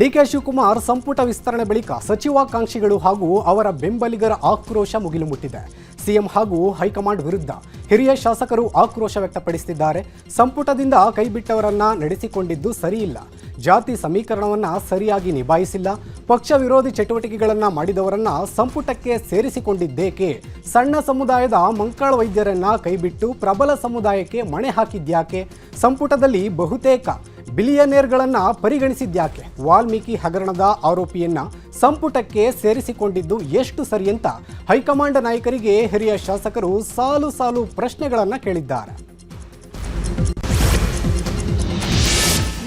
DK Shivakumar ಸಂಪುಟ ವಿಸ್ತರಣೆ ಬಳಿಕ ಸಚಿವಾಕಾಂಕ್ಷಿಗಳು ಹಾಗೂ ಅವರ ಬೆಂಬಲಿಗರ ಆಕ್ರೋಶ ಮುಗಿಲು ಮುಟ್ಟಿದೆ. ಸಿಎಂ ಹಾಗೂ ಹೈಕಮಾಂಡ್ ವಿರುದ್ಧ ಹಿರಿಯ ಶಾಸಕರು ಆಕ್ರೋಶ ವ್ಯಕ್ತಪಡಿಸುತ್ತಿದ್ದಾರೆ. ಸಂಪುಟದಿಂದ ಕೈಬಿಟ್ಟವರನ್ನ ನಡೆಸಿಕೊಂಡಿದ್ದು ಸರಿಯಿಲ್ಲ, ಜಾತಿ ಸಮೀಕರಣವನ್ನ ಸರಿಯಾಗಿ ನಿಭಾಯಿಸಿಲ್ಲ, ಪಕ್ಷ ವಿರೋಧಿ ಚಟುವಟಿಕೆಗಳನ್ನ ಮಾಡಿದವರನ್ನ ಸಂಪುಟಕ್ಕೆ ಸೇರಿಸಿಕೊಂಡಿದ್ದೇಕೆ, ಸಣ್ಣ ಸಮುದಾಯದ ಮಂಕಾಳ ವೈದ್ಯರನ್ನ ಕೈಬಿಟ್ಟು ಪ್ರಬಲ ಸಮುದಾಯಕ್ಕೆ ಮಣೆ ಹಾಕಿದ್ಯಾಕೆ, ಸಂಪುಟದಲ್ಲಿ ಬಹುತೇಕ ಬಿಲಿಯನೇರ್ಗಳನ್ನ ಪರಿಗಣಿಸಿದ್ಯಾಕೆ, ವಾಲ್ಮೀಕಿ ಹಗರಣದ ಆರೋಪಿಯನ್ನ ಸಂಪುಟಕ್ಕೆ ಸೇರಿಸಿಕೊಂಡಿದ್ದು ಎಷ್ಟು ಸರಿ ಅಂತ ಹೈಕಮಾಂಡ್ ನಾಯಕರಿಗೆ ಹಿರಿಯ ಶಾಸಕರು ಸಾಲು ಸಾಲು ಪ್ರಶ್ನೆಗಳನ್ನ ಕೇಳಿದ್ದಾರೆ.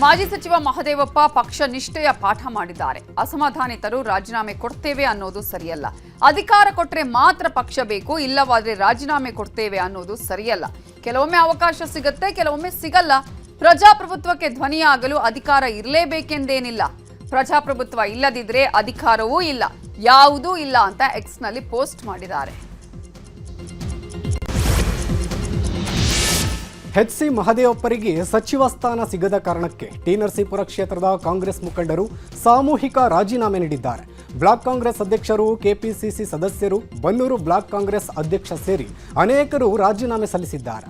ಮಾಜಿ ಸಚಿವ ಮಹದೇವಪ್ಪ ಪಕ್ಷ ನಿಷ್ಠೆಯ ಪಾಠ ಮಾಡಿದ್ದಾರೆ. ಅಸಮಾಧಾನಿತರು ರಾಜೀನಾಮೆ ಕೊಡ್ತೇವೆ ಅನ್ನೋದು ಸರಿಯಲ್ಲ, ಅಧಿಕಾರ ಕೊಟ್ಟರೆ ಮಾತ್ರ ಪಕ್ಷ ಬೇಕು, ಇಲ್ಲವಾದ್ರೆ ರಾಜೀನಾಮೆ ಕೊಡ್ತೇವೆ ಅನ್ನೋದು ಸರಿಯಲ್ಲ. ಕೆಲವೊಮ್ಮೆ ಅವಕಾಶ ಸಿಗುತ್ತೆ, ಕೆಲವೊಮ್ಮೆ ಸಿಗಲ್ಲ. ಪ್ರಜಾಪ್ರಭುತ್ವಕ್ಕೆ ಧ್ವನಿಯಾಗಲು ಅಧಿಕಾರ ಇರಲೇಬೇಕೆಂದೇನಿಲ್ಲ. ಪ್ರಜಾಪ್ರಭುತ್ವ ಇಲ್ಲದಿದ್ರೆ ಅಧಿಕಾರವೂ ಇಲ್ಲ, ಯಾವುದೂ ಇಲ್ಲ ಅಂತ ಎಕ್ಸ್ನಲ್ಲಿ ಪೋಸ್ಟ್ ಮಾಡಿದ್ದಾರೆ. ಎಚ್.ಸಿ. ಮಹದೇವಪ್ಪರಿಗೆ ಸಚಿವ ಸ್ಥಾನ ಸಿಗದ ಕಾರಣಕ್ಕೆ ಟಿ. ನರಸೀಪುರ ಕ್ಷೇತ್ರದ ಕಾಂಗ್ರೆಸ್ ಮುಖಂಡರು ಸಾಮೂಹಿಕ ರಾಜೀನಾಮೆ ನೀಡಿದ್ದಾರೆ. ಬ್ಲಾಕ್ ಕಾಂಗ್ರೆಸ್ ಅಧ್ಯಕ್ಷರು, ಕೆಪಿಸಿಸಿ ಸದಸ್ಯರು, ಬನ್ನೂರು ಬ್ಲಾಕ್ ಕಾಂಗ್ರೆಸ್ ಅಧ್ಯಕ್ಷ ಸೇರಿ ಅನೇಕರು ರಾಜೀನಾಮೆ ಸಲ್ಲಿಸಿದ್ದಾರೆ.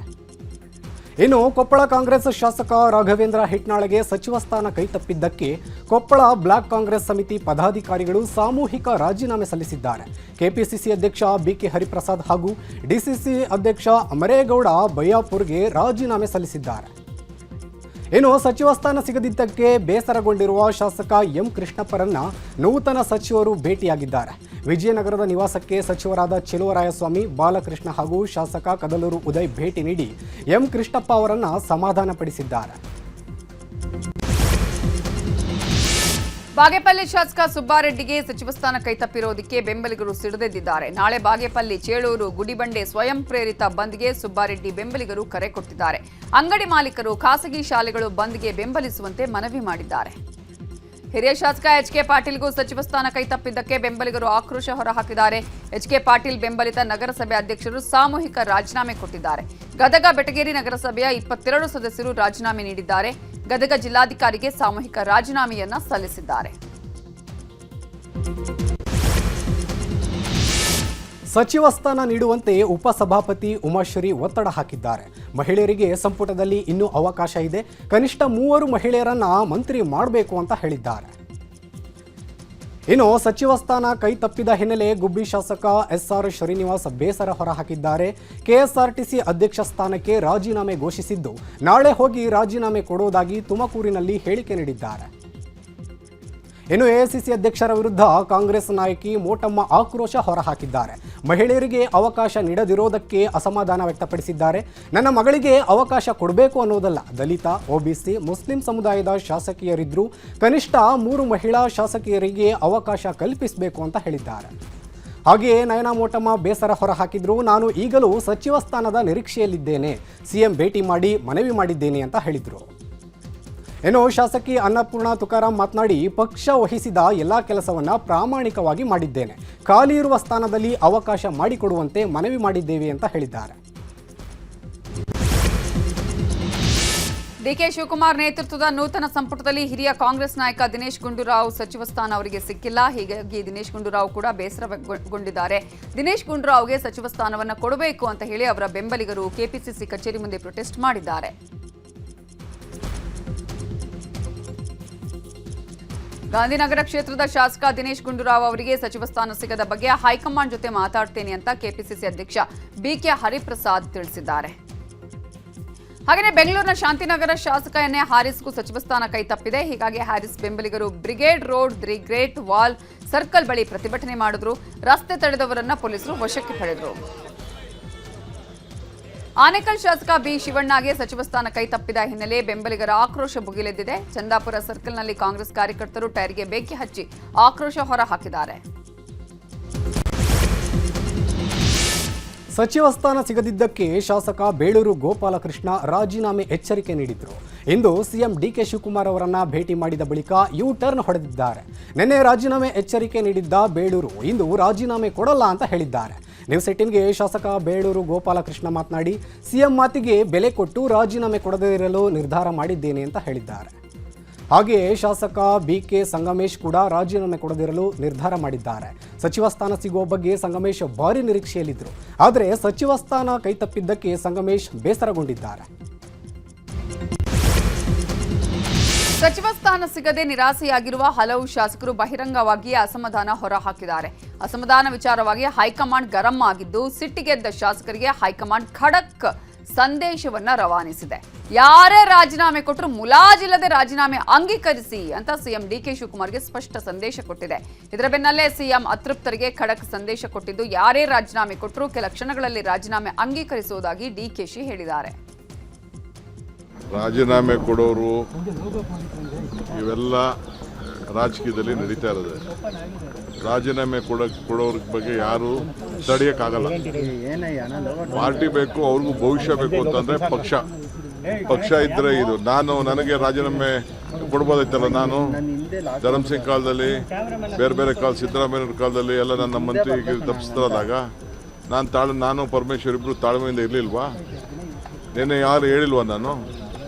ಇನ್ನು ಕೊಪ್ಪಳ ಕಾಂಗ್ರೆಸ್ ಶಾಸಕ ರಾಘವೇಂದ್ರ ಹಿಟ್ನಾಳಗೆ ಸಚಿವ ಸ್ಥಾನ ಕೈತಪ್ಪಿದ್ದಕ್ಕೆ ಕೊಪ್ಪಳ ಬ್ಲಾಕ್ ಕಾಂಗ್ರೆಸ್ ಸಮಿತಿ ಪದಾಧಿಕಾರಿಗಳು ಸಾಮೂಹಿಕ ರಾಜೀನಾಮೆ ಸಲ್ಲಿಸಿದ್ದಾರೆ. ಕೆಪಿಸಿಸಿ ಅಧ್ಯಕ್ಷ ಬಿಕೆ ಹರಿಪ್ರಸಾದ್ ಹಾಗೂ ಡಿಸಿಸಿ ಅಧ್ಯಕ್ಷ ಅಮರೇಗೌಡ ಬಯ್ಯಾಪುರ್ಗೆ ರಾಜೀನಾಮೆ ಸಲ್ಲಿಸಿದ್ದಾರೆ. ಇನ್ನು ಸಚಿವ ಸ್ಥಾನ ಸಿಗದಿದ್ದಕ್ಕೆ ಬೇಸರಗೊಂಡಿರುವ ಶಾಸಕ ಎಂ ಕೃಷ್ಣಪ್ಪರನ್ನ ನೂತನ ಸಚಿವರು ಭೇಟಿಯಾಗಿದ್ದಾರೆ. ವಿಜಯನಗರದ ನಿವಾಸಕ್ಕೆ ಸಚಿವರಾದ ಚೆಲುವರಾಯಸ್ವಾಮಿ, ಬಾಲಕೃಷ್ಣ ಹಾಗೂ ಶಾಸಕ ಕದಲೂರು ಉದಯ್ ಭೇಟಿ ನೀಡಿ ಎಂ ಕೃಷ್ಣಪ್ಪ ಅವರನ್ನ ಸಮಾಧಾನಪಡಿಸಿದ್ದಾರೆ. ಬಾಗೇಪಲ್ಲಿ ಶಾಸಕ ಸುಬ್ಬಾರೆಡ್ಡಿಗೆ ಸಚಿವ ಸ್ಥಾನ ಕೈತಪ್ಪಿರೋದಕ್ಕೆ ಬೆಂಬಲಿಗರು ಸಿಡಿದೆದ್ದಿದ್ದಾರೆ. ನಾಳೆ ಬಾಗೇಪಲ್ಲಿ, ಚೇಳೂರು, ಗುಡಿಬಂಡೆ ಸ್ವಯಂ ಪ್ರೇರಿತ ಬಂದ್ಗೆ ಸುಬ್ಬಾರೆಡ್ಡಿ ಬೆಂಬಲಿಗರು ಕರೆ ಕೊಟ್ಟಿದ್ದಾರೆ. ಅಂಗಡಿ ಮಾಲೀಕರು, ಖಾಸಗಿ ಶಾಲೆಗಳು ಬಂದ್ಗೆ ಬೆಂಬಲಿಸುವಂತೆ ಮನವಿ ಮಾಡಿದ್ದಾರೆ. ಹಿರಿಯ ಶಾಸಕ ಎಚ್.ಕೆ. ಪಾಟೀಲ್ಗೂ ಸಚಿವ ಸ್ಥಾನ ಕೈತಪ್ಪಿದ್ದಕ್ಕೆ ಬೆಂಬಲಿಗರು ಆಕ್ರೋಶ ಹೊರಹಾಕಿದ್ದಾರೆ. ಎಚ್.ಕೆ. ಪಾಟೀಲ್ ಬೆಂಬಲಿತ ನಗರಸಭೆ ಅಧ್ಯಕ್ಷರು ಸಾಮೂಹಿಕ ರಾಜೀನಾಮೆ ಕೊಟ್ಟಿದ್ದಾರೆ. ಗದಗ, ಬೆಟಗೇರಿ ನಗರಸಭೆಯ 22 ಸದಸ್ಯರು ರಾಜೀನಾಮೆ ನೀಡಿದ್ದಾರೆ. ಗದಗ ಜಿಲ್ಲಾಧಿಕಾರಿಗೆ ಸಾಮೂಹಿಕ ರಾಜೀನಾಮೆಯನ್ನ ಸಲ್ಲಿಸಿದ್ದಾರೆ. ಸಚಿವ ಸ್ಥಾನ ನೀಡುವಂತೆ ಉಪಸಭಾಪತಿ ಉಮಾಶ್ರೀ ಒತ್ತಡ ಹಾಕಿದ್ದಾರೆ. ಮಹಿಳೆಯರಿಗೆ ಸಂಪುಟದಲ್ಲಿ ಇನ್ನೂ ಅವಕಾಶ ಇದೆ, ಕನಿಷ್ಠ 3 ಮಹಿಳೆಯರನ್ನ ಮಂತ್ರಿ ಮಾಡಬೇಕು ಅಂತ ಹೇಳಿದ್ದಾರೆ. ಇನ್ನು ಸಚಿವ ಸ್ಥಾನ ಕೈ ತಪ್ಪಿದ ಹಿನ್ನೆಲೆ ಗುಬ್ಬಿ ಶಾಸಕ ಎಸ್.ಆರ್. ಶ್ರೀನಿವಾಸ್ ಬೇಸರ ಹೊರಹಾಕಿದ್ದಾರೆ. ಕೆಎಸ್ಆರ್ಟಿಸಿ ಅಧ್ಯಕ್ಷ ಸ್ಥಾನಕ್ಕೆ ರಾಜೀನಾಮೆ ಘೋಷಿಸಿದ್ದು, ನಾಳೆ ಹೋಗಿ ರಾಜೀನಾಮೆ ಕೊಡುವುದಾಗಿ ತುಮಕೂರಿನಲ್ಲಿ ಹೇಳಿಕೆ ನೀಡಿದ್ದಾರೆ. ಇನ್ನು ಎಐಸಿಸಿ ಅಧ್ಯಕ್ಷರ ವಿರುದ್ಧ ಕಾಂಗ್ರೆಸ್ ನಾಯಕಿ ಮೋಟಮ್ಮ ಆಕ್ರೋಶ ಹೊರಹಾಕಿದ್ದಾರೆ. ಮಹಿಳೆಯರಿಗೆ ಅವಕಾಶ ನೀಡದಿರೋದಕ್ಕೆ ಅಸಮಾಧಾನ ವ್ಯಕ್ತಪಡಿಸಿದ್ದಾರೆ. ನನ್ನ ಮಗಳಿಗೆ ಅವಕಾಶ ಕೊಡಬೇಕು ಅನ್ನೋದಲ್ಲ, ದಲಿತ, ಒಬಿಸಿ, ಮುಸ್ಲಿಂ ಸಮುದಾಯದ ಶಾಸಕಿಯರಿದ್ರೂ ಕನಿಷ್ಠ 3 ಮಹಿಳಾ ಶಾಸಕಿಯರಿಗೆ ಅವಕಾಶ ಕಲ್ಪಿಸಬೇಕು ಅಂತ ಹೇಳಿದ್ದಾರೆ. ಹಾಗೆಯೇ ನಯನಾ ಮೋಟಮ್ಮ ಬೇಸರ ಹೊರಹಾಕಿದ್ರು. ನಾನು ಈಗಲೂ ಸಚಿವ ಸ್ಥಾನದ ನಿರೀಕ್ಷೆಯಲ್ಲಿದ್ದೇನೆ, ಸಿಎಂ ಭೇಟಿ ಮಾಡಿ ಮನವಿ ಮಾಡಿದ್ದೇನೆ ಅಂತ ಹೇಳಿದರು. ಇನ್ನು ಶಾಸಕಿ ಅನ್ನಪೂರ್ಣ ತುಕಾರಾಂ ಮಾತನಾಡಿ, ಪಕ್ಷ ವಹಿಸಿದ ಎಲ್ಲ ಕೆಲಸವನ್ನ ಪ್ರಾಮಾಣಿಕವಾಗಿ ಮಾಡಿದ್ದೇನೆ, ಖಾಲಿ ಇರುವ ಸ್ಥಾನದಲ್ಲಿ ಅವಕಾಶ ಮಾಡಿಕೊಡುವಂತೆ ಮನವಿ ಮಾಡಿದ್ದೇವೆ ಅಂತ ಹೇಳಿದ್ದಾರೆ. ಡಿಕೆ ಶಿವಕುಮಾರ್ ನೇತೃತ್ವದ ನೂತನ ಸಂಪುಟದಲ್ಲಿ ಹಿರಿಯ ಕಾಂಗ್ರೆಸ್ ನಾಯಕ ದಿನೇಶ್ ಗುಂಡೂರಾವ್ ಸಚಿವ ಸ್ಥಾನ ಅವರಿಗೆ ಸಿಕ್ಕಿಲ್ಲ. ಹೀಗಾಗಿ ದಿನೇಶ್ ಗುಂಡೂರಾವ್ ಕೂಡ ಬೇಸರಗೊಂಡಿದ್ದಾರೆ. ದಿನೇಶ್ ಗುಂಡೂರಾವ್ಗೆ ಸಚಿವ ಸ್ಥಾನವನ್ನು ಕೊಡಬೇಕು ಅಂತ ಹೇಳಿ ಅವರ ಬೆಂಬಲಿಗರು ಕೆಪಿಸಿಸಿ ಕಚೇರಿ ಮುಂದೆ ಪ್ರೊಟೆಸ್ಟ್ ಮಾಡಿದ್ದಾರೆ. ಗಾಂಧಿನಗರ ಕ್ಷೇತ್ರದ ಶಾಸಕ ದಿನೇಶ್ ಗುಂಡೂರಾವ್ ಅವರಿಗೆ ಸಚಿವ ಸ್ಥಾನ ಸಿಗದ ಬಗ್ಗೆ ಹೈಕಮಾಂಡ್ ಜೊತೆ ಮಾತಾಡ್ತೇನೆ ಅಂತ ಕೆಪಿಸಿಸಿ ಅಧ್ಯಕ್ಷ ಬಿಕೆ ಹರಿಪ್ರಸಾದ್ ತಿಳಿಸಿದ್ದಾರೆ. ಹಾಗೆಯೇ ಬೆಂಗಳೂರಿನ ಶಾಂತಿನಗರ ಶಾಸಕ ಎನ್.ಎ. ಹಾರಿಸ್ಗೂ ಸಚಿವ ಸ್ಥಾನ ಕೈ ತಪ್ಪಿದೆ. ಹೀಗಾಗಿ ಹಾರಿಸ್ ಬೆಂಬಲಿಗರು brigade road, the great wall circle ಬಳಿ ಪ್ರತಿಭಟನೆ ಮಾಡಿದ್ರು. ರಸ್ತೆ ತಡೆದವರನ್ನ ಪೊಲೀಸರು ವಶಕ್ಕೆ ಪಡೆದರು. ಆನೇಕಲ್ ಶಾಸಕ ಬಿ ಶಿವಣ್ಣಗೆ ಸಚಿವ ಸ್ಥಾನ ಕೈ ತಪ್ಪಿದ ಹಿನ್ನೆಲೆ ಬೆಂಬಲಿಗರ ಆಕ್ರೋಶ ಭುಗಿಲೆದ್ದಿದೆ. ಚಂದಾಪುರ ಸರ್ಕಲ್ನಲ್ಲಿ ಕಾಂಗ್ರೆಸ್ ಕಾರ್ಯಕರ್ತರು ಟೈರ್ಗೆ ಬೆಂಕಿ ಹಚ್ಚಿ ಆಕ್ರೋಶ ಹೊರಹಾಕಿದ್ದಾರೆ. ಸಚಿವ ಸ್ಥಾನ ಸಿಗದಿದ್ದಕ್ಕೆ ಶಾಸಕ ಬೇಳೂರು ಗೋಪಾಲಕೃಷ್ಣ ರಾಜೀನಾಮೆ ಎಚ್ಚರಿಕೆ ನೀಡಿದ್ರು. ಇಂದು ಸಿಎಂ ಡಿಕೆ ಶಿವಕುಮಾರ್ ಅವರನ್ನ ಭೇಟಿ ಮಾಡಿದ ಬಳಿಕ ಯು ಟರ್ನ್ ಹೊಡೆದಿದ್ದಾರೆ. ನಿನ್ನೆ ರಾಜೀನಾಮೆ ಎಚ್ಚರಿಕೆ ನೀಡಿದ್ದ ಬೇಳೂರು ಇಂದು ರಾಜೀನಾಮೆ ಕೊಡಲ್ಲ ಅಂತ ಹೇಳಿದ್ದಾರೆ. ನ್ಯೂಸ್ 18ಗೆ ಶಾಸಕ ಬೇಳೂರು ಗೋಪಾಲಕೃಷ್ಣ ಮಾತನಾಡಿ, ಸಿಎಂ ಮಾತಿಗೆ ಬೆಲೆ ಕೊಟ್ಟು ರಾಜೀನಾಮೆ ಕೊಡದೇ ಇರಲು ನಿರ್ಧಾರ ಮಾಡಿದ್ದೇನೆ ಅಂತ ಹೇಳಿದ್ದಾರೆ. ಹಾಗೆಯೇ ಶಾಸಕ ಬಿಕೆ ಸಂಗಮೇಶ್ ಕೂಡ ರಾಜೀನಾಮೆ ಕೊಡದಿರಲು ನಿರ್ಧಾರ ಮಾಡಿದ್ದಾರೆ. ಸಚಿವ ಸ್ಥಾನ ಸಿಗುವ ಬಗ್ಗೆ ಸಂಗಮೇಶ್ ಭಾರಿ ನಿರೀಕ್ಷೆಯಲ್ಲಿದ್ದರು. ಆದರೆ ಸಚಿವ ಸ್ಥಾನ ಕೈತಪ್ಪಿದ್ದಕ್ಕೆ ಸಂಗಮೇಶ್ ಬೇಸರಗೊಂಡಿದ್ದಾರೆ. ಸಚಿವ ಸ್ಥಾನ ಸಿಗದೆ ನಿರಾಸೆಯಾಗಿರುವ ಹಲವು ಶಾಸಕರು ಬಹಿರಂಗವಾಗಿ ಅಸಮಾಧಾನ ಹೊರಹಾಕಿದ್ದಾರೆ. ಅಸಮಾಧಾನ ವಿಚಾರವಾಗಿ ಹೈಕಮಾಂಡ್ ಗರಂ ಆಗಿದ್ದು, ಸಿಟ್ಟಿಗೆದ್ದ ಶಾಸಕರಿಗೆ ಹೈಕಮಾಂಡ್ ಖಡಕ್ ಸಂದೇಶವನ್ನ ರವಾನಿಸಿದೆ. ಯಾರೇ ರಾಜೀನಾಮೆ ಕೊಟ್ಟರು ಮುಲಾಜಿಲ್ಲದೆ ರಾಜೀನಾಮೆ ಅಂಗೀಕರಿಸಿ ಅಂತ ಸಿಎಂ ಡಿಕೆ ಶಿವಕುಮಾರ್ಗೆ ಸ್ಪಷ್ಟ ಸಂದೇಶ ಕೊಟ್ಟಿದೆ. ಇದರ ಬೆನ್ನಲ್ಲೇ ಸಿಎಂ ಅತೃಪ್ತರಿಗೆ ಖಡಕ್ ಸಂದೇಶ ಕೊಟ್ಟಿದ್ದು, ಯಾರೇ ರಾಜೀನಾಮೆ ಕೊಟ್ಟರು ಕೆಲ ಕ್ಷಣಗಳಲ್ಲಿ ರಾಜೀನಾಮೆ ಅಂಗೀಕರಿಸುವುದಾಗಿ ಡಿಕೆಶಿ ಹೇಳಿದ್ದಾರೆ. ರಾಜೀನಾಮೆ ಕೊಡೋರು ಇವೆಲ್ಲ ರಾಜಕೀಯದಲ್ಲಿ ನಡೀತಾ ಇರೋದು. ರಾಜೀನಾಮೆ ಕೊಡೋರ ಬಗ್ಗೆ ಯಾರು ತಡೆಯೋಕ್ಕಾಗಲ್ಲ. ಪಾರ್ಟಿ ಬೇಕು, ಅವ್ರಿಗೂ ಭವಿಷ್ಯ ಬೇಕು ಅಂತಂದ್ರೆ ಪಕ್ಷ ಇದ್ರೆ ಇದು. ನನಗೆ ರಾಜೀನಾಮೆ ಕೊಡ್ಬೋದೈತಲ್ಲ. ನಾನು ಧರ್ಮಸಿಂಗ್ ಕಾಲದಲ್ಲಿ, ಬೇರೆ ಕಾಲ ಸಿದ್ದರಾಮಯ್ಯ ಕಾಲದಲ್ಲಿ ಎಲ್ಲ ನನ್ನ ಮಂತ್ರಿಗೆ ತಪ್ಪಿಸ್ತಾರಾದಾಗ ನಾನು ಪರಮೇಶ್ವರ್ ಇಬ್ರು ತಾಳ್ಮೆಯಿಂದ ಇರಲಿಲ್ವಾ? ನಿನ್ನೆ ಯಾರು ಹೇಳಿಲ್ವಾ? ನಾನು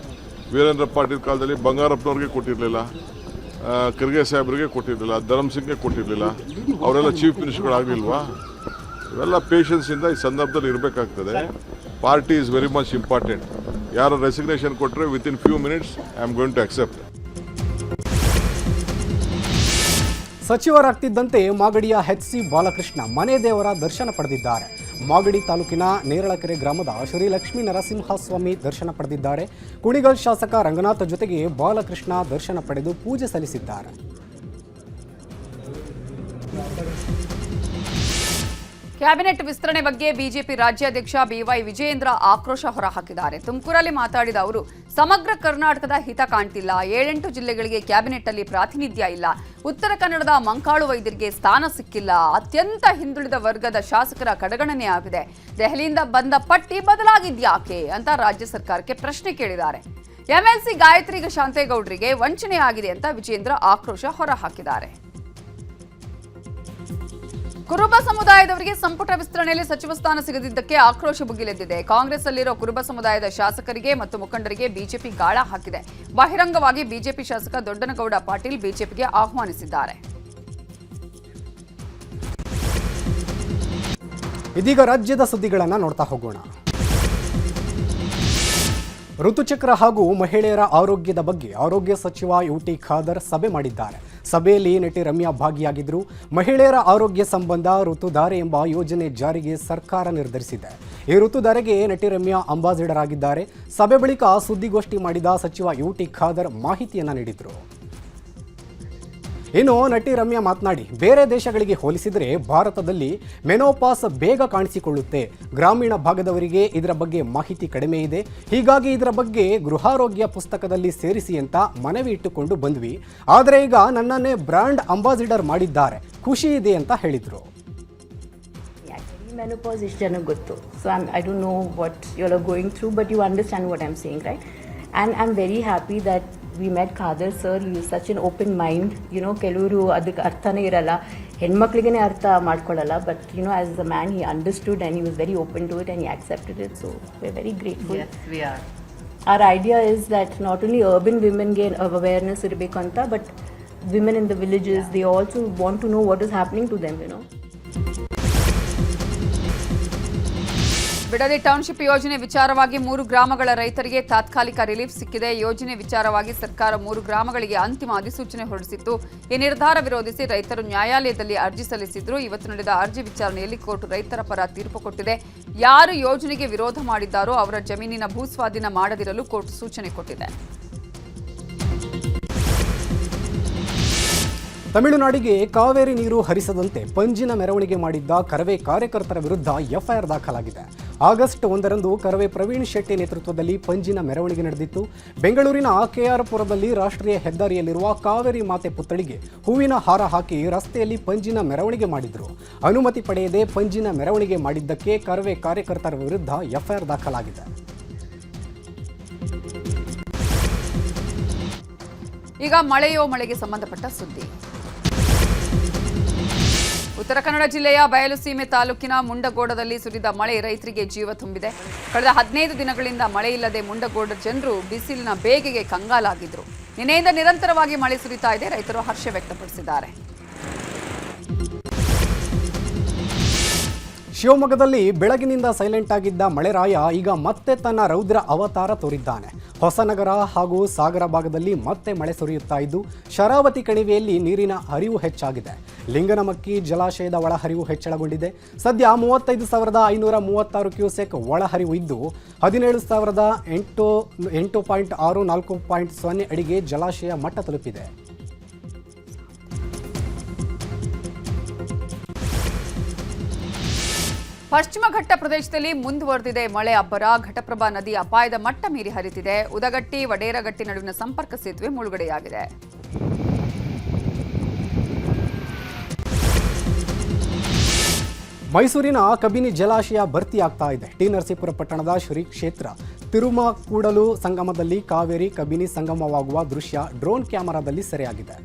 ವೀರೇಂದ್ರ ಪಾಟೀಲ್ ಕಾಲದಲ್ಲಿ ಬಂಗಾರಪ್ಪನವ್ರಿಗೆ ಕೊಟ್ಟಿರಲಿಲ್ಲ, ಖರ್ಗೆ ಸಾಹೇಬ್ರಿಗೆ ಕೊಟ್ಟಿರಲಿಲ್ಲ, ಧರ್ಮಸಿಂಗ್ಗೆ ಕೊಟ್ಟಿರಲಿಲ್ಲ. ಅವರೆಲ್ಲ ಚೀಫ್ ಮಿನಿಸ್ಟರ್ಗಳಾಗಲಿಲ್ವಾ? ಇವೆಲ್ಲ ಪೇಷನ್ಸಿಂದ ಈ ಸಂದರ್ಭದಲ್ಲಿ ಇರಬೇಕಾಗ್ತದೆ. Party is very much important. ಯಾರು ರೆಸಿಗ್ನೇಷನ್ ಕೊಟ್ಟರೆ within few minutes I am going to accept. ಸಚಿವರಾಗ್ತಿದ್ದಂತೆ ಮಾಗಡಿಯ HC ಬಾಲಕೃಷ್ಣ ಮನೆ ದೇವರ ದರ್ಶನ ಪಡೆದಿದ್ದಾರೆ. ಮಾಗಡಿ ತಾಲೂಕಿನ ನೇರಳಕೆರೆ ಗ್ರಾಮದ ಶ್ರೀ ಲಕ್ಷ್ಮೀ ನರಸಿಂಹಸ್ವಾಮಿ ದರ್ಶನ ಪಡೆದಿದ್ದಾರೆ. ಕುಣಿಗಲ್ ಶಾಸಕ ರಂಗನಾಥ್ ಜೊತೆಗೆ ಬಾಲಕೃಷ್ಣ ದರ್ಶನ ಪಡೆದು ಪೂಜೆ ಸಲ್ಲಿಸಿದ್ದಾರೆ. ಕ್ಯಾಬಿನೆಟ್ ವಿಸ್ತರಣೆ ಬಗ್ಗೆ ಬಿಜೆಪಿ ರಾಜ್ಯಾಧ್ಯಕ್ಷ ಬಿವೈ ವಿಜಯೇಂದ್ರ ಆಕ್ರೋಶ ಹೊರಹಾಕಿದ್ದಾರೆ. ತುಮಕೂರಲ್ಲಿ ಮಾತಾಡಿದ ಅವರು, ಸಮಗ್ರ ಕರ್ನಾಟಕದ ಹಿತ ಕಾಣ್ತಿಲ್ಲ. 7-8 ಜಿಲ್ಲೆಗಳಿಗೆ ಕ್ಯಾಬಿನೆಟ್ ಅಲ್ಲಿ ಪ್ರಾತಿನಿಧ್ಯ ಇಲ್ಲ. ಉತ್ತರ ಕನ್ನಡದ ಮಂಕಾಳು ವೈದ್ಯರಿಗೆ ಸ್ಥಾನ ಸಿಕ್ಕಿಲ್ಲ. ಅತ್ಯಂತ ಹಿಂದುಳಿದ ವರ್ಗದ ಶಾಸಕರ ಕಡೆಗಣನೆ ಆಗಿದೆ. ದೆಹಲಿಯಿಂದ ಬಂದ ಪಟ್ಟಿ ಬದಲಾಗಿದ್ಯಾಕೆ ಅಂತ ರಾಜ್ಯ ಸರ್ಕಾರಕ್ಕೆ ಪ್ರಶ್ನೆ ಕೇಳಿದ್ದಾರೆ. ಎಂಎಲ್ಸಿ ಗಾಯತ್ರಿ ಶಾಂತೇಗೌಡರಿಗೆ ವಂಚನೆ ಆಗಿದೆ ಅಂತ ವಿಜಯೇಂದ್ರ ಆಕ್ರೋಶ ಹೊರಹಾಕಿದ್ದಾರೆ. ಕುರುಬ ಸಮುದಾಯದವರಿಗೆ ಸಂಪುಟ ವಿಸ್ತರಣೆಯಲ್ಲಿ ಸಚಿವ ಸ್ಥಾನ ಸಿಗದಿದ್ದಕ್ಕೆ ಆಕ್ರೋಶ ಭುಗಿಲೆದ್ದಿದೆ. ಕಾಂಗ್ರೆಸ್ ಅಲ್ಲಿರೋ ಕುರುಬ ಸಮುದಾಯದ ಶಾಸಕರಿಗೆ ಮತ್ತು ಮುಖಂಡರಿಗೆ ಬಿಜೆಪಿ ಗಾಳ ಹಾಕಿದೆ. ಬಹಿರಂಗವಾಗಿ ಬಿಜೆಪಿ ಶಾಸಕ ದೊಡ್ಡನಗೌಡ ಪಾಟೀಲ್ ಬಿಜೆಪಿಗೆ ಆಹ್ವಾನಿಸಿದ್ದಾರೆ. ಇದೀಗ ರಾಜ್ಯದ ಸುದ್ದಿಗಳನ್ನು ನೋಡ್ತಾ ಹೋಗೋಣ. ಋತುಚಕ್ರ ಹಾಗೂ ಮಹಿಳೆಯರ ಆರೋಗ್ಯದ ಬಗ್ಗೆ ಆರೋಗ್ಯ ಸಚಿವ ಯುಟಿ ಖಾದರ್ ಸಭೆ ಮಾಡಿದ್ದಾರೆ. ಸಭೆಯಲ್ಲಿ ನಟಿ ರಮ್ಯಾ ಭಾಗಿಯಾಗಿದ್ದರು. ಮಹಿಳೆಯರ ಆರೋಗ್ಯ ಸಂಬಂಧ ಋತುಧಾರೆ ಎಂಬ ಯೋಜನೆ ಜಾರಿಗೆ ಸರ್ಕಾರ ನಿರ್ಧರಿಸಿದೆ. ಈ ಋತುಧಾರೆಗೆ ನಟಿ ರಮ್ಯಾ ಅಂಬಾಸಿಡರ್ ಆಗಿದ್ದಾರೆ. ಸಭೆ ಬಳಿಕ ಸುದ್ದಿಗೋಷ್ಠಿ ಮಾಡಿದ ಸಚಿವ ಯುಟಿ ಖಾದರ್ ಮಾಹಿತಿಯನ್ನು ನೀಡಿದರು. ಇನ್ನು ನಟಿ ರಮ್ಯಾ ಮಾತನಾಡಿ, ಬೇರೆ ದೇಶಗಳಿಗೆ ಹೋಲಿಸಿದರೆ ಭಾರತದಲ್ಲಿ ಮೆನೋಪಾಸ್ ಬೇಗ ಕಾಣಿಸಿಕೊಳ್ಳುತ್ತೆ. ಗ್ರಾಮೀಣ ಭಾಗದವರಿಗೆ ಇದರ ಬಗ್ಗೆ ಮಾಹಿತಿ ಕಡಿಮೆ ಇದೆ. ಹೀಗಾಗಿ ಇದರ ಬಗ್ಗೆ ಗೃಹಾರೋಗ್ಯ ಪುಸ್ತಕದಲ್ಲಿ ಸೇರಿಸಿ ಅಂತ ಮನವಿ ಇಟ್ಟುಕೊಂಡು ಬಂದ್ವಿ. ಆದರೆ ಈಗ ನನ್ನನ್ನೇ ಬ್ರ್ಯಾಂಡ್ ಅಂಬಾಸಿಡರ್ ಮಾಡಿದ್ದಾರೆ. ಖುಷಿ ಇದೆ ಅಂತ ಹೇಳಿದರು. Menopause is ಜನಕ್ಕೆ ಗೊತ್ತು. So I don't know what you are going through, but you understand what I'm saying, right? And I'm very happy that we met Khadar sir. He is such an open mind. You know, ಕೆಲವರು ಅದಕ್ಕೆ ಅರ್ಥನೇ ಇರಲ್ಲ, ಹೆಣ್ಮಕ್ಳಿಗೆ ಅರ್ಥ ಮಾಡ್ಕೊಳ್ಳಲ್ಲ. But you know, as a man, he understood and he was very open to it and he accepted it. So we're very grateful. Yes, we are. Our idea is that not only urban women gain awareness ಇರಬೇಕು ಅಂತ, but women in the villages, they also want to know what is happening to them, you know. Bidadi township ಯೋಜನೆ ವಿಚಾರವಾಗಿ 3 ಗ್ರಾಮಗಳ ರೈತರಿಗೆ ತಾತ್ಕಾಲಿಕ relief ಸಿಕ್ಕಿದೆ. ಯೋಜನೆ ವಿಚಾರವಾಗಿ ಸರ್ಕಾರ 3 ಗ್ರಾಮಗಳಿಗೆ ಅಂತಿಮ ಅಧಿಸೂಚನೆ ಹೊರಡಿಸಿತ್ತು. ಈ ನಿರ್ಧಾರ ವಿರೋಧಿಸಿ ರೈತರು ನ್ಯಾಯಾಲಯದಲ್ಲಿ ಅರ್ಜಿ ಸಲ್ಲಿಸಿದ್ರು. ಇವತ್ತು ನಡೆದ ಅರ್ಜಿ ವಿಚಾರಣೆಯಲ್ಲಿ ಕೋರ್ಟ್ ರೈತರ ಪರ ತೀರ್ಪು ಕೊಟ್ಟಿದೆ. ಯಾರು ಯೋಜನೆಗೆ ವಿರೋಧ ಮಾಡಿದ್ದಾರೋ ಅವರ ಜಮೀನಿನ ಭೂಸ್ವಾಧೀನ ಮಾಡದಿರಲು ಕೋರ್ಟ್ ಸೂಚನೆ ಕೊಟ್ಟಿದೆ. ತಮಿಳುನಾಡಿಗೆ ಕಾವೇರಿ ನೀರು ಹರಿಸದಂತೆ ಪಂಜಿನ ಮೆರವಣಿಗೆ ಮಾಡಿದ್ದ ಕರವೇ ಕಾರ್ಯಕರ್ತರ ವಿರುದ್ಧ ಎಫ್ಐಆರ್ ದಾಖಲಾಗಿದೆ. ಆಗಸ್ಟ್ 1ರಂದು ಕರವೇ ಪ್ರವೀಣ್ ಶೆಟ್ಟಿ ನೇತೃತ್ವದಲ್ಲಿ ಪಂಜಿನ ಮೆರವಣಿಗೆ ನಡೆದಿತ್ತು. ಬೆಂಗಳೂರಿನ ಕೆಆರ್ ಪುರದಲ್ಲಿ ರಾಷ್ಟ್ರೀಯ ಹೆದ್ದಾರಿಯಲ್ಲಿರುವ ಕಾವೇರಿ ಮಾತೆ ಪುತ್ಥಳಿಗೆ ಹೂವಿನ ಹಾರ ಹಾಕಿ ರಸ್ತೆಯಲ್ಲಿ ಪಂಜಿನ ಮೆರವಣಿಗೆ ಮಾಡಿದ್ರು. ಅನುಮತಿ ಪಡೆಯದೆ ಪಂಜಿನ ಮೆರವಣಿಗೆ ಮಾಡಿದ್ದಕ್ಕೆ ಕರವೇ ಕಾರ್ಯಕರ್ತರ ವಿರುದ್ಧ ಎಫ್ಐಆರ್ ದಾಖಲಾಗಿದೆ. ಈಗ ಮಳೆಗೆ ಸಂಬಂಧಪಟ್ಟ ಸುದ್ದಿ. ಉತ್ತರ ಕನ್ನಡ ಜಿಲ್ಲೆಯ ಬಯಲುಸೀಮೆ ತಾಲೂಕಿನ ಮುಂಡಗೋಡದಲ್ಲಿ ಸುರಿದ ಮಳೆ ರೈತರಿಗೆ ಜೀವ ತುಂಬಿದೆ. ಕಳೆದ 15 ದಿನಗಳಿಂದ ಮಳೆ ಇಲ್ಲದೆ ಮುಂಡಗೋಡ ಜನರು ಬಿಸಿಲಿನ ಬೇಗೆಗೆ ಕಂಗಾಲಾಗಿದ್ರು. ನಿನ್ನೆಯಿಂದ ನಿರಂತರವಾಗಿ ಮಳೆ ಸುರಿತಾ ಇದೆ. ರೈತರು ಹರ್ಷ ವ್ಯಕ್ತಪಡಿಸಿದ್ದಾರೆ. ಶಿವಮೊಗ್ಗದಲ್ಲಿ ಬೆಳಗಿನಿಂದ ಸೈಲೆಂಟ್ ಆಗಿದ್ದ ಮಳೆರಾಯ ಈಗ ಮತ್ತೆ ತನ್ನ ರೌದ್ರ ಅವತಾರ ತೋರಿದ್ದಾನೆ. ಹೊಸನಗರ ಹಾಗೂ ಸಾಗರ ಭಾಗದಲ್ಲಿ ಮತ್ತೆ ಮಳೆ ಸುರಿಯುತ್ತಾ ಇದ್ದು ಶರಾವತಿ ಕಣಿವೆಯಲ್ಲಿ ನೀರಿನ ಹರಿವು ಹೆಚ್ಚಾಗಿದೆ. ಲಿಂಗನಮಕ್ಕಿ ಜಲಾಶಯದ ಒಳಹರಿವು ಹೆಚ್ಚಳಗೊಂಡಿದೆ. ಸದ್ಯ 35,536 ಕ್ಯೂಸೆಕ್ ಒಳಹರಿವು ಇದ್ದು 17,8.640 ಅಡಿಗೆ ಜಲಾಶಯ ಮಟ್ಟ ತಲುಪಿದೆ. ಪಶ್ಚಿಮ ಘಟ್ಟ ಪ್ರದೇಶದಲ್ಲಿ ಮುಂದುವರೆದಿದೆ ಮಳೆ ಅಬ್ಬರ. ಘಟಪ್ರಭಾ ನದಿ ಅಪಾಯದ ಮಟ್ಟ ಮೀರಿ ಹರಿತಿದೆ. ಉದಗಟ್ಟಿ ವಡೇರಗಟ್ಟಿ ನಡುವಿನ ಸಂಪರ್ಕ ಸೇತುವೆ ಮುಳುಗಡೆಯಾಗಿದೆ. ಮೈಸೂರಿನ ಕಬಿನಿ ಜಲಾಶಯ ಭರ್ತಿಯಾಗ್ತಾ ಇದೆ. ಟಿ ನರಸೀಪುರ ಪಟ್ಟಣದ ಶ್ರೀ ಕ್ಷೇತ್ರ ತಿರುಮಕೂಡಲು ಸಂಗಮದಲ್ಲಿ ಕಾವೇರಿ ಕಬಿನಿ ಸಂಗಮವಾಗುವ ದೃಶ್ಯ ಡ್ರೋನ್ ಕ್ಯಾಮೆರಾದಲ್ಲಿ ಸೆರೆಯಾಗಿದೆ.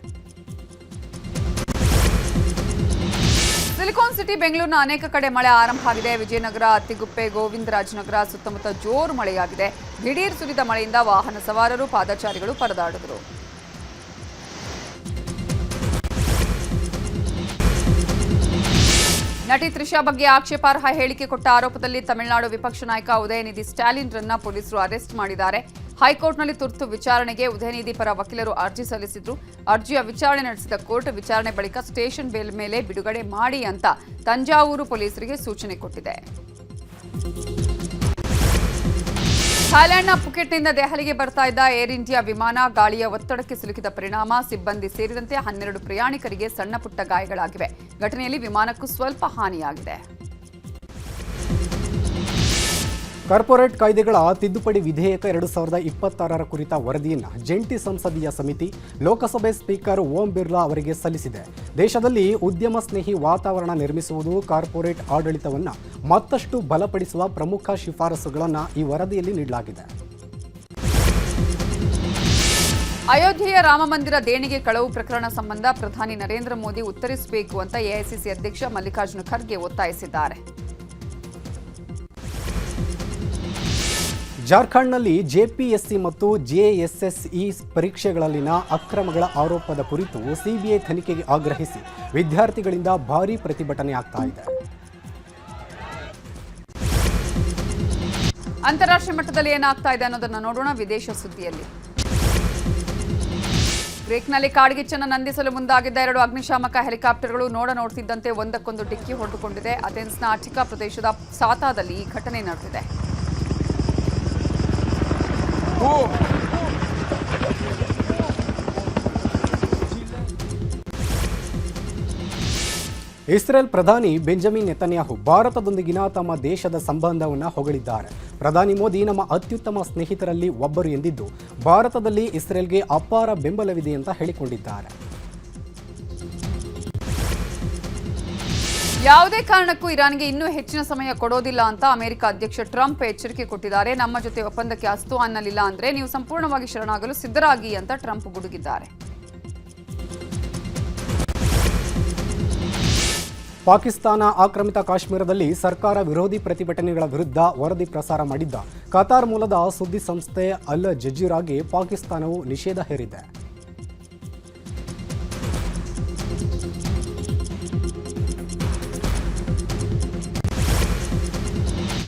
ಸಿಲಿಕಾನ್ ಸಿಟಿ ಬೆಂಗಳೂರಿನ ಅನೇಕ ಕಡೆ ಮಳೆ ಆರಂಭ ಆಗಿದೆ. ವಿಜಯನಗರ, ಅತ್ತಿಗುಪ್ಪೆ, ಗೋವಿಂದರಾಜನಗರ ಸುತ್ತಮುತ್ತ ಜೋರು ಮಳೆಯಾಗಿದೆ. ದಿಢೀರ್ ಸುರಿದ ಮಳೆಯಿಂದ ವಾಹನ ಸವಾರರು, ಪಾದಚಾರಿಗಳು ಪರದಾಡಿದರು. ನಟಿ ತ್ರಿಷಾ ಬಗ್ಗೆ ಆಕ್ಷೇಪಾರ್ಹ ಹೇಳಿಕೆ ಕೊಟ್ಟ ಆರೋಪದಲ್ಲಿ ತಮಿಳುನಾಡು ವಿಪಕ್ಷ ನಾಯಕ ಉದಯನಿಧಿ ಸ್ಟಾಲಿನ್ರನ್ನ ಪೊಲೀಸರು ಅರೆಸ್ಟ್ ಮಾಡಿದ್ದಾರೆ. ಹೈಕೋರ್ಟ್ನಲ್ಲಿ ತುರ್ತು ವಿಚಾರಣೆಗೆ ಉದಯನಿಧಿ ಪರ ವಕೀಲರು ಅರ್ಜಿ ಸಲ್ಲಿಸಿದ್ರು. ಅರ್ಜಿಯ ವಿಚಾರಣೆ ನಡೆಸಿದ ಕೋರ್ಟ್ ವಿಚಾರಣೆ ಬಳಿಕ ಸ್ಟೇಷನ್ ಬೇಲ್ ಮೇಲೆ ಬಿಡುಗಡೆ ಮಾಡಿ ಅಂತ ತಂಜಾವೂರು ಪೊಲೀಸರಿಗೆ ಸೂಚನೆ ಕೊಟ್ಟಿದೆ. ಥೈಲ್ಯಾಂಡ್ನ ಪುಕೆಟ್ನಿಂದ ದೆಹಲಿಗೆ ಬರ್ತಾ ಇದ್ದ ಏರ್ ಇಂಡಿಯಾ ವಿಮಾನ ಗಾಳಿಯ ಒತ್ತಡಕ್ಕೆ ಸಿಲುಕಿದ ಪರಿಣಾಮ ಸಿಬ್ಬಂದಿ ಸೇರಿದಂತೆ 12 ಪ್ರಯಾಣಿಕರಿಗೆ ಸಣ್ಣ ಪುಟ್ಟ ಗಾಯಗಳಾಗಿವೆ. ಘಟನೆಯಲ್ಲಿ ವಿಮಾನಕ್ಕೂ ಸ್ವಲ್ಪ ಹಾನಿಯಾಗಿದೆ. ಕಾರ್ಪೊರೇಟ್ ಕಾಯ್ದೆಗಳ ತಿದ್ದುಪಡಿ ವಿಧೇಯಕ 2026 ಕುರಿತ ವರದಿಯನ್ನು ಜಂಟಿ ಸಂಸದೀಯ ಸಮಿತಿ ಲೋಕಸಭೆ ಸ್ಪೀಕರ್ ಓಂ ಬಿರ್ಲಾ ಅವರಿಗೆ ಸಲ್ಲಿಸಿದೆ. ದೇಶದಲ್ಲಿ ಉದ್ಯಮ ಸ್ನೇಹಿ ವಾತಾವರಣ ನಿರ್ಮಿಸುವುದು, ಕಾರ್ಪೊರೇಟ್ ಆಡಳಿತವನ್ನು ಮತ್ತಷ್ಟು ಬಲಪಡಿಸುವ ಪ್ರಮುಖ ಶಿಫಾರಸುಗಳನ್ನು ಈ ವರದಿಯಲ್ಲಿ ನೀಡಲಾಗಿದೆ. ಅಯೋಧ್ಯೆಯ ರಾಮಮಂದಿರ ದೇಣಿಗೆ ಕಳವು ಪ್ರಕರಣ ಸಂಬಂಧ ಪ್ರಧಾನಿ ನರೇಂದ್ರ ಮೋದಿ ಉತ್ತರಿಸಬೇಕು ಅಂತ ಎಐಸಿಸಿ ಅಧ್ಯಕ್ಷ ಮಲ್ಲಿಕಾರ್ಜುನ ಖರ್ಗೆ ಒತ್ತಾಯಿಸಿದ್ದಾರೆ. ಜಾರ್ಖಂಡ್ನಲ್ಲಿ ಜೆಪಿಎಸ್ಸಿ ಮತ್ತು ಜೆಎಸ್ಎಸ್ಇ ಪರೀಕ್ಷೆಗಳಲ್ಲಿನ ಅಕ್ರಮಗಳ ಆರೋಪದ ಕುರಿತು ಸಿಬಿಐ ತನಿಖೆಗೆ ಆಗ್ರಹಿಸಿ ವಿದ್ಯಾರ್ಥಿಗಳಿಂದ ಭಾರೀ ಪ್ರತಿಭಟನೆ ಆಗ್ತಾ ಇದೆ. ಅಂತಾರಾಷ್ಟ್ರೀಯ ಮಟ್ಟದಲ್ಲಿ ಏನಾಗ್ತಾ ಇದೆ ಅನ್ನೋದನ್ನ ನೋಡೋಣ ವಿದೇಶ ಸುದ್ದಿಯಲ್ಲಿ. ಗ್ರೀಕ್ನಲ್ಲಿ ಕಾಡ್ಗಿಚ್ಚನ್ನು ನಂದಿಸಲು ಮುಂದಾಗಿದ್ದ 2 ಅಗ್ನಿಶಾಮಕ ಹೆಲಿಕಾಪ್ಟರ್ಗಳು ನೋಡ್ತಿದ್ದಂತೆ ಒಂದಕ್ಕೊಂದು ಡಿಕ್ಕಿ ಹೊಡೆದುಕೊಂಡಿದೆ. ಅಥೆನ್ಸ್ನ ಅಟಿಕಾ ಪ್ರದೇಶದ ಸಾತಾದಲ್ಲಿ ಈ ಘಟನೆ ನಡೆದಿದೆ. ಇಸ್ರೇಲ್ ಪ್ರಧಾನಿ ಬೆಂಜಮಿನ್ ನೆತನ್ಯಾಹು ಭಾರತದೊಂದಿಗಿನ ತಮ್ಮ ದೇಶದ ಸಂಬಂಧವನ್ನು ಹೊಗಳಿದ್ದಾರೆ. ಪ್ರಧಾನಿ ಮೋದಿ ನಮ್ಮ ಅತ್ಯುತ್ತಮ ಸ್ನೇಹಿತರಲ್ಲಿ ಒಬ್ಬರು ಎಂದಿದ್ದು ಭಾರತದಲ್ಲಿ ಇಸ್ರೇಲ್ಗೆ ಅಪಾರ ಬೆಂಬಲವಿದೆ ಅಂತ ಹೇಳಿಕೊಂಡಿದ್ದಾರೆ. ಯಾವುದೇ ಕಾರಣಕ್ಕೂ ಇರಾನ್ಗೆ ಇನ್ನೂ ಹೆಚ್ಚಿನ ಸಮಯ ಕೊಡೋದಿಲ್ಲ ಅಂತ ಅಮೆರಿಕ ಅಧ್ಯಕ್ಷ ಟ್ರಂಪ್ ಎಚ್ಚರಿಕೆ ಕೊಟ್ಟಿದ್ದಾರೆ. ನಮ್ಮ ಜೊತೆ ಒಪ್ಪಂದಕ್ಕೆ ಅಸ್ತಿತ್ವವಿಲ್ಲ ಅಂದ್ರೆ ನೀವು ಸಂಪೂರ್ಣವಾಗಿ ಶರಣಾಗಲು ಸಿದ್ಧರಾಗಿ ಅಂತ ಟ್ರಂಪ್ ಗುಡುಗಿದ್ದಾರೆ. ಪಾಕಿಸ್ತಾನ ಆಕ್ರಮಿತ ಕಾಶ್ಮೀರದಲ್ಲಿ ಸರ್ಕಾರ ವಿರೋಧಿ ಪ್ರತಿಭಟನೆಗಳ ವಿರುದ್ಧ ವರದಿ ಪ್ರಸಾರ ಮಾಡಿದ್ದ ಕತಾರ್ ಮೂಲದ ಸುದ್ದಿ ಸಂಸ್ಥೆ ಅಲ್ ಜಜೀರಾಗೆ ಪಾಕಿಸ್ತಾನವು ನಿಷೇಧ ಹೇರಿದೆ.